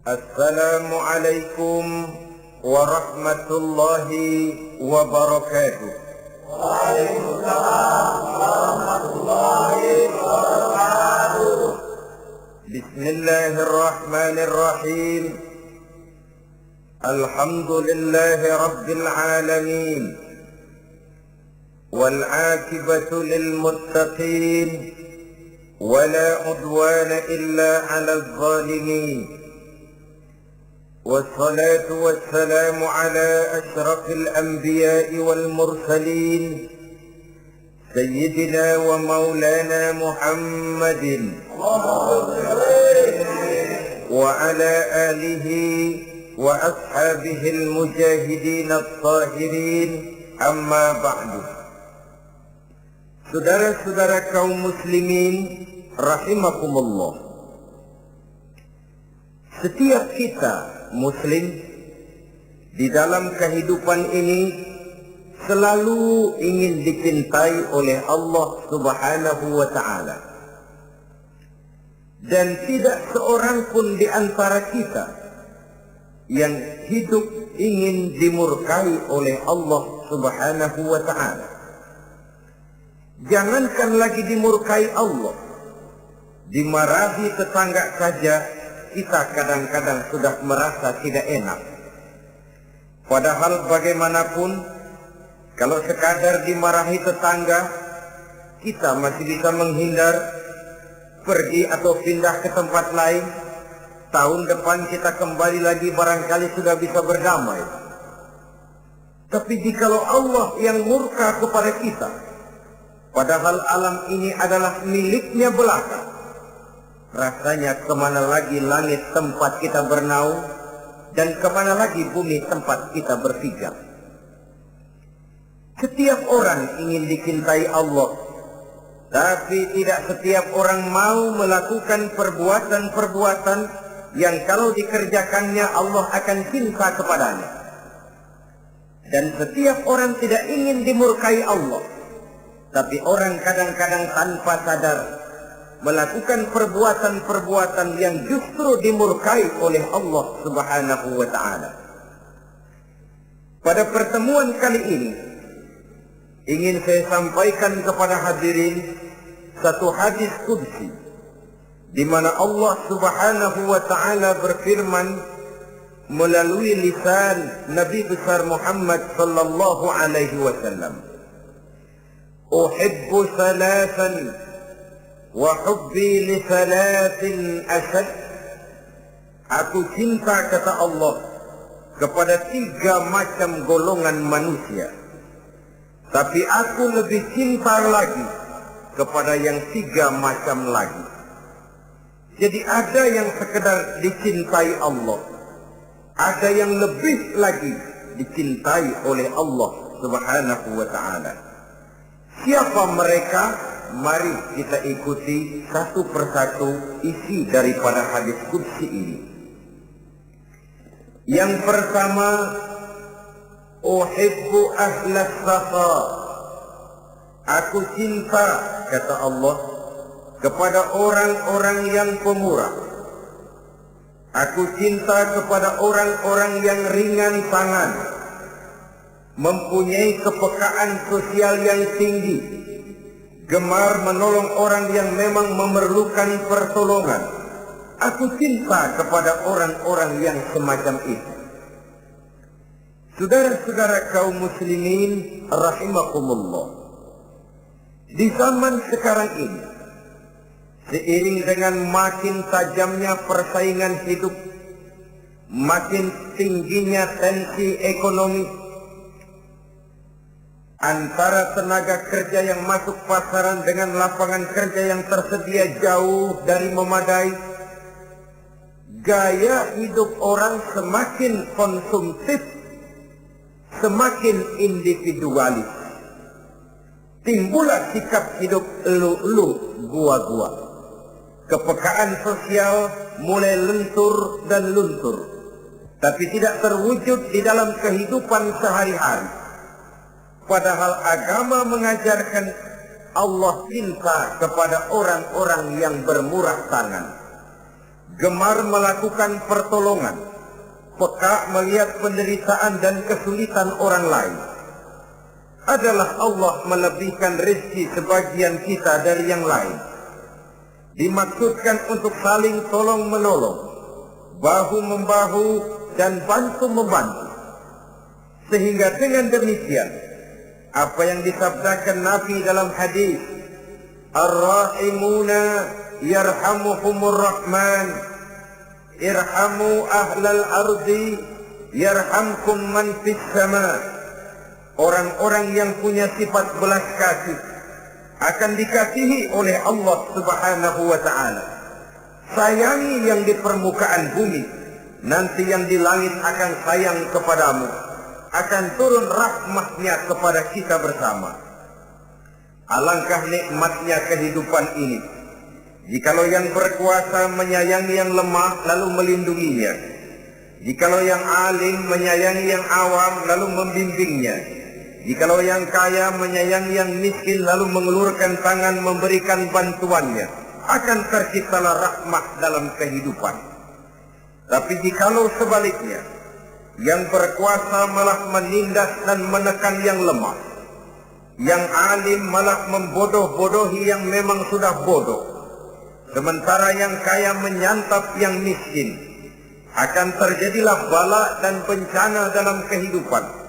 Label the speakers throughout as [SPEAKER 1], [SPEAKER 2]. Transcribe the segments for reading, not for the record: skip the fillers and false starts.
[SPEAKER 1] Assalamualaikum warahmatullahi wabarakatuh.
[SPEAKER 2] Waalaikumsalam warahmatullahi wabarakatuh.
[SPEAKER 1] Bismillahirrahmanirrahim. Alhamdulillahi rabbil alamin. Wal 'aqibatu lil muttaqin. Wala 'udwana illa 'alal zalimin. والصلاة والسلام على أشرف الأنبياء والمرسلين سيدنا ومولانا محمد وعلى آله وأصحابه المجاهدين الطاهرين أما بعد. Saudara-saudara kaum muslimin rahimakumullah, setiap kita Muslim di dalam kehidupan ini selalu ingin dicintai oleh Allah Subhanahu wa Ta'ala, dan tidak seorang pun di antara kita yang hidup ingin dimurkai oleh Allah Subhanahu wa Ta'ala. Jangankan lagi dimurkai Allah, dimarahi tetangga saja kita kadang-kadang sudah merasa tidak enak. Padahal bagaimanapun, kalau sekadar dimarahi tetangga, kita masih bisa menghindar, pergi atau pindah ke tempat lain. Tahun depan kita kembali lagi, barangkali sudah bisa berdamai. Tapi jikalau Allah yang murka kepada kita, padahal alam ini adalah miliknya belaka, rasanya kemana lagi langit tempat kita bernaung, dan kemana lagi bumi tempat kita berpijak. Setiap orang ingin dicintai Allah, tapi tidak setiap orang mau melakukan perbuatan-perbuatan yang kalau dikerjakannya Allah akan cinta kepadanya. Dan setiap orang tidak ingin dimurkai Allah, tapi orang kadang-kadang tanpa sadar melakukan perbuatan-perbuatan yang justru dimurkai oleh Allah Subhanahu wa Ta'ala. Pada pertemuan kali ini ingin saya sampaikan kepada hadirin satu hadis qudsi di mana Allah Subhanahu wa Ta'ala berfirman melalui lisan Nabi besar Muhammad sallallahu alaihi wasallam, "Uhibbu salasan wa hubbi li salatin ashad." Aku cinta, kata Allah, kepada 3 macam golongan manusia, tapi aku lebih cinta lagi kepada yang 3 macam lagi. Jadi ada yang sekedar dicintai Allah, ada yang lebih lagi dicintai oleh Allah Subhanahu wa Ta'ala. Siapa mereka? Mari kita ikuti satu persatu isi daripada hadis qudsi ini. Yang pertama, uhibbu ahlas safa. Aku cinta, kata Allah, kepada orang-orang yang pemurah. Aku cinta kepada orang-orang yang ringan tangan, mempunyai kepekaan sosial yang tinggi, gemar menolong orang yang memang memerlukan pertolongan. Aku cinta kepada orang-orang yang semacam itu. Saudara-saudara kaum muslimin rahimakumullah, di zaman sekarang ini, seiring dengan makin tajamnya persaingan hidup, makin tingginya tensi ekonomi, antara tenaga kerja yang masuk pasaran dengan lapangan kerja yang tersedia jauh dari memadai. Gaya hidup orang semakin konsumtif, semakin individualis. Timbullah sikap hidup elu-elu, gua-gua. Kepekaan sosial mulai lentur dan luntur, tapi tidak terwujud di dalam kehidupan sehari-hari. Padahal agama mengajarkan Allah cinta kepada orang-orang yang bermurah tangan, gemar melakukan pertolongan, peka melihat penderitaan dan kesulitan orang lain. Adalah Allah melebihkan rezeki sebagian kita dari yang lain. Dimaksudkan untuk saling tolong-menolong, bahu-membahu dan bantu-membantu. Sehingga dengan demikian, apa yang disabdakan Nabi dalam hadis, Ar-Rahimuna yarhamuhumur Rahman, irhamu ahlal ardi yarhamkum man fis sama. Orang-orang yang punya sifat belas kasih akan dikasihi oleh Allah Subhanahu wa ta'ala. Sayangi yang di permukaan bumi, nanti yang di langit akan sayang kepadamu, akan turun rahmatnya kepada kita bersama. Alangkah nikmatnya kehidupan ini, jikalau yang berkuasa menyayangi yang lemah lalu melindunginya, jikalau yang alim menyayangi yang awam lalu membimbingnya, jikalau yang kaya menyayangi yang miskin lalu mengulurkan tangan memberikan bantuannya, akan terciptalah rahmat dalam kehidupan. Tapi jikalau sebaliknya, yang berkuasa malah menindas dan menekan yang lemah, yang alim malah membodoh-bodohi yang memang sudah bodoh, sementara yang kaya menyantap yang miskin, akan terjadilah bala dan bencana dalam kehidupan.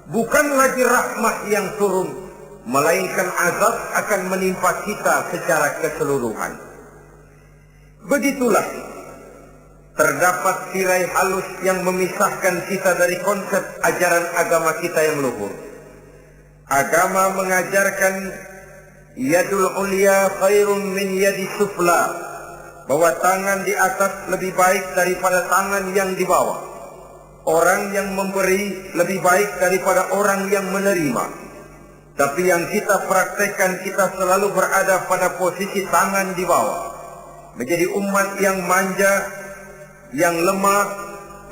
[SPEAKER 1] Bukan lagi rahmat yang turun, melainkan azab akan menimpa kita secara keseluruhan. Begitulah terdapat tirai halus yang memisahkan kita dari konsep ajaran agama kita yang luhur. Agama mengajarkan yadul ulya khairun min yadi sufla, bahwa tangan di atas lebih baik daripada tangan yang di bawah. Orang yang memberi lebih baik daripada orang yang menerima. Tapi yang kita praktekkan, kita selalu berada pada posisi tangan di bawah, menjadi umat yang manja, yang lemah,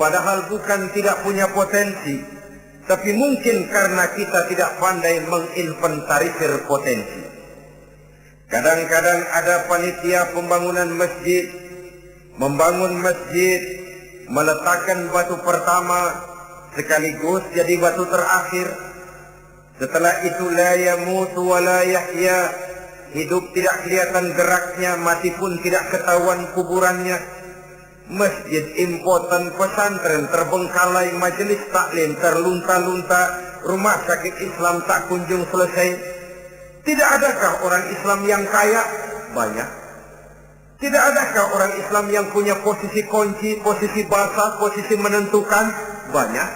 [SPEAKER 1] padahal bukan tidak punya potensi, tapi mungkin karena kita tidak pandai menginventarisir potensi. Kadang-kadang ada panitia pembangunan masjid, membangun masjid, meletakkan batu pertama sekaligus jadi batu terakhir. Setelah itu la yamutu wa la yahya, hidup tidak kelihatan geraknya, mati pun tidak ketahuan kuburannya. Masjid impoten, pesantren terbengkalai, majelis taklim terlunta-lunta, rumah sakit Islam tak kunjung selesai. Tidak adakah orang Islam yang kaya? Banyak. Tidak adakah orang Islam yang punya posisi kunci, posisi basah, posisi menentukan? Banyak.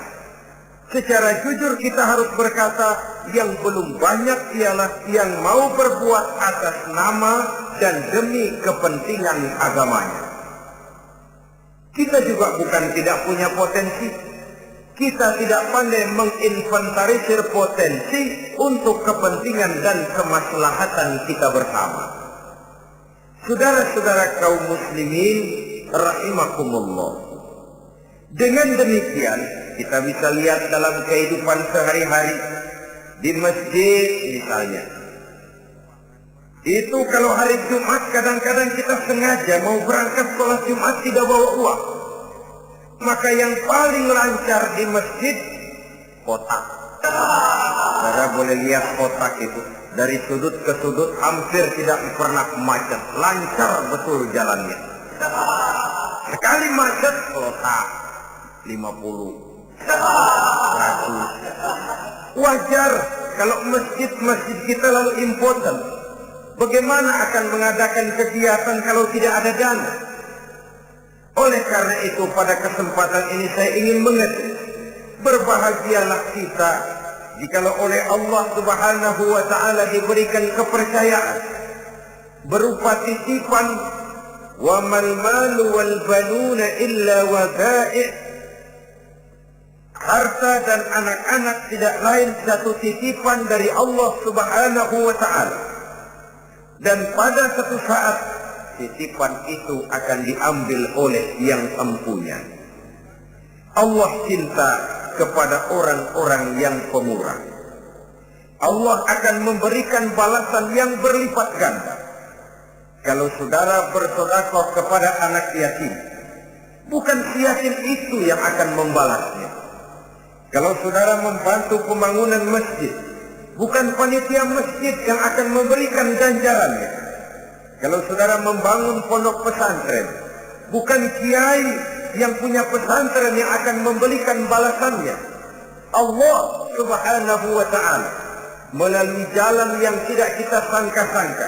[SPEAKER 1] Secara jujur kita harus berkata, yang belum banyak ialah yang mau berbuat atas nama dan demi kepentingan agamanya. Kita juga bukan tidak punya potensi. Kita tidak pandai menginventarisir potensi untuk kepentingan dan kemaslahatan kita bersama. Saudara-saudara kaum muslimin rahimakumullah. Dengan demikian kita bisa lihat dalam kehidupan sehari-hari di masjid misalnya. Itu kalau hari Jumat kadang-kadang kita sengaja mau berangkat sholat Jumat tidak bawa uang. Maka yang paling lancar di masjid kotak. Saudara boleh lihat kotak itu. Dari sudut ke sudut hampir tidak pernah macet. Lancar betul jalannya. Sekali macet, kotak 50, 100. Wajar kalau masjid-masjid kita lalu impoten. Bagaimana akan mengadakan kegiatan kalau tidak ada dana? Oleh karena itu pada kesempatan ini saya ingin mengetik, berbahagialah kita jikalau oleh Allah Subhanahu wa ta'ala diberikan kepercayaan berupa titipan, wa mal malu wal banuna illa wada'i', harta dan anak-anak tidak lain satu titipan dari Allah Subhanahu wa ta'ala, dan pada satu saat titipan itu akan diambil oleh yang empunya. Allah cinta kepada orang-orang yang pemurah. Allah akan memberikan balasan yang berlipat ganda. Kalau saudara bersedekah kepada anak yatim, bukan si yatim itu yang akan membalasnya. Kalau saudara membantu pembangunan masjid, bukan panitia masjid yang akan memberikan ganjarannya. Kalau saudara membangun pondok pesantren, bukan kiai yang punya pesantren yang akan memberikan balasannya. Allah Subhanahu wa ta'ala melalui jalan yang tidak kita sangka-sangka,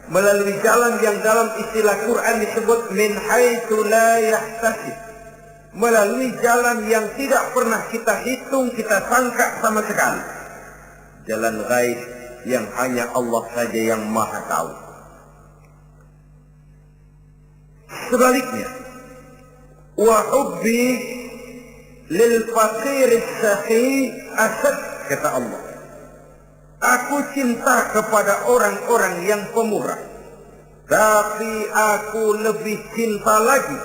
[SPEAKER 1] melalui jalan yang dalam istilah Quran disebut min haitsu la yahtasib, melalui jalan yang tidak pernah kita hitung, kita sangka sama sekali, jalan gaib yang hanya Allah saja yang maha tahu. Sebaliknya, wa hubbi lil faqir as-sakhi asad, kata Allah, aku cinta kepada orang-orang yang pemurah, tapi aku lebih cinta lagi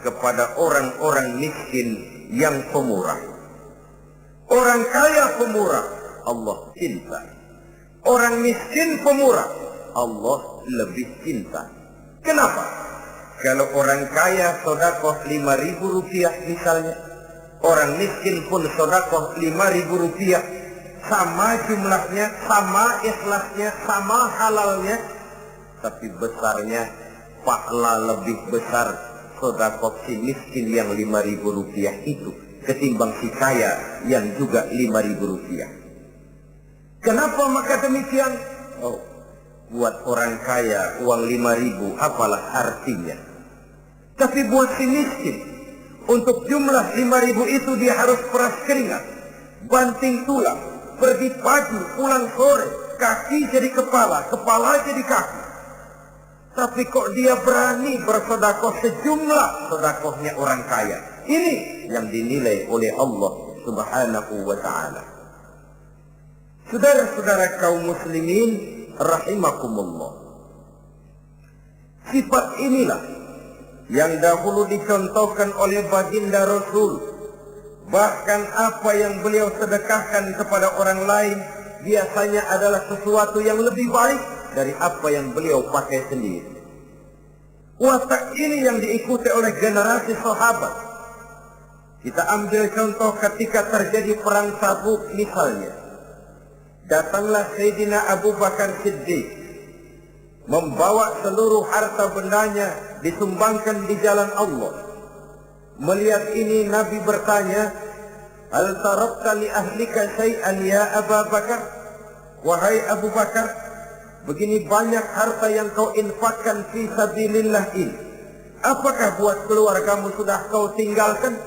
[SPEAKER 1] kepada orang-orang miskin yang pemurah. Orang kaya pemurah, Allah cinta. Orang miskin pemurah, Allah lebih cinta. Kenapa? Kalau orang kaya sedekah 5.000 rupiah misalnya, orang miskin pun sedekah 5.000 rupiah, sama jumlahnya, sama ikhlasnya, sama halalnya, tapi besarnya pahala lebih besar sedekah si miskin yang 5.000 rupiah itu ketimbang si kaya yang juga 5.000 rupiah. Kenapa maka demikian? Oh, buat orang kaya uang 5.000 apalah artinya. Tapi buat si miskin, untuk jumlah 5.000 itu dia harus peras keringat, banting tulang, pergi pagi, pulang sore, kaki jadi kepala, kepala jadi kaki. Tapi kok dia berani bersedekah sejumlah sedekahnya orang kaya? Ini yang dinilai oleh Allah Subhanahu wa ta'ala. Saudara-saudara kaum muslimin rahimakumullah, sifat inilah yang dahulu dicontohkan oleh baginda Rasul. Bahkan apa yang beliau sedekahkan kepada orang lain biasanya adalah sesuatu yang lebih baik dari apa yang beliau pakai sendiri. Watak ini yang diikuti oleh generasi sahabat. Kita ambil contoh ketika terjadi perang Tabuk misalnya. Datanglah Sayyidina Abu Bakar Siddiq, membawa seluruh harta bendanya disumbangkan di jalan Allah. Melihat ini Nabi bertanya, hal tarakta li ahlika syai'an ya Abu Bakar? Wahai Abu Bakar, begini banyak harta yang kau infakkan fi sabilillah ini, apakah buat keluargamu sudah kau tinggalkan?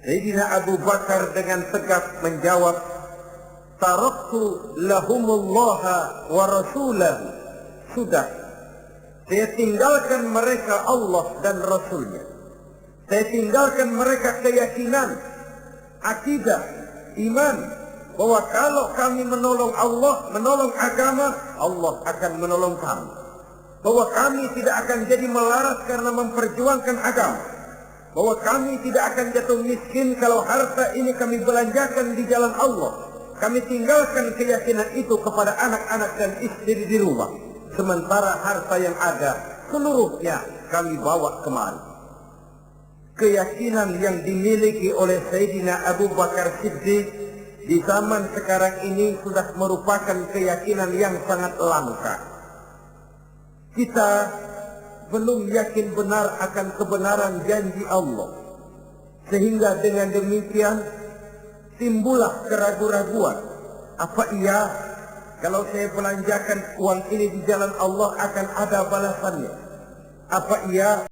[SPEAKER 1] Sayyidina Abu Bakar dengan tegas menjawab, taraktu lahumullaha wa rasulahu. Sudah, saya tinggalkan mereka Allah dan Rasulnya. Saya tinggalkan mereka keyakinan, akidah, iman, bahwa kalau kami menolong Allah, menolong agama, Allah akan menolong kami. Bahwa kami tidak akan jadi melarat karena memperjuangkan agama. Bahwa kami tidak akan jatuh miskin kalau harta ini kami belanjakan di jalan Allah. Kami tinggalkan keyakinan itu kepada anak-anak dan istri di rumah. Sementara harta yang ada seluruhnya kami bawa kemari. Keyakinan yang dimiliki oleh Sayyidina Abu Bakar Siddiq di zaman sekarang ini sudah merupakan keyakinan yang sangat langka. Kita belum yakin benar akan kebenaran janji Allah, sehingga dengan demikian timbullah keraguan-raguan. Apa iya kalau saya belanjakan uang ini di jalan Allah akan ada balasannya? Apa iya